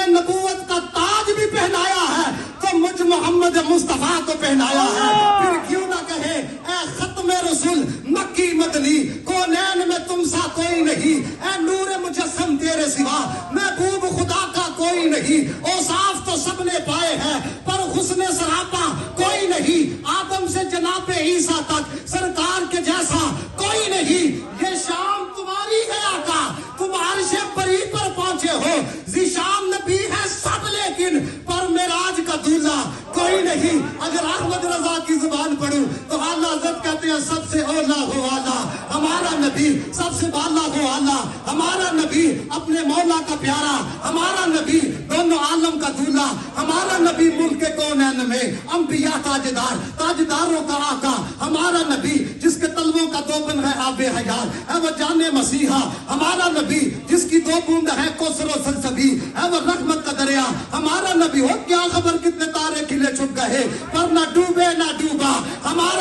میں نبوت کا تاج بھی پہنایا ہے تو مجھ محمد مصطفیٰ کو پہنایا ہے۔ پھر کیوں نہ کہے اے ختم رسول مکی مدنی، کونین میں تم سا کوئی نہیں، اے نور مجسم تیرے سوا محبوب خدا کا کوئی نہیں۔ اوصاف تو سب نے پائے ہیں پر حسن سراپا کوئی نہیں، آدم سے جناب عیسیٰ تک سرکار کے جیسا کوئی نہیں۔ یہ شام تمہاری ہے آقا، تم عرش بری پر پہنچے ہو، ذیشان نبی ہے سب لیکن پر معراج کا دولہا کوئی نہیں۔ اگر احمد رضا کی زبان پڑھوں تو اعلیٰ حضرت کہتے ہیں سب سے اولا ہو آلہ ہمارا نبی، سب سے بالا ہو آلہ ہمارا نبی، اپنے مولا کا پیارا ہمارا نبی، دونوں عالم کا دولہا ہمارا نبی، ملک کونین میں انبیاء تاجدار، تاجداروں کا آقا ہمارا نبی، جس کے تلووں کا دو بن ہے آب حیات، ہے وہ جان مسیحا ہمارا نبی، جس کی دو بوند ہے کوثر و سلسبی، ہے وہ رحمت کا دریا ہمارا نبی۔ ہو کیا خبر کتنے تارے کھلے چھپ گئے پر نہ ڈوبے نہ ڈوبا ہمارا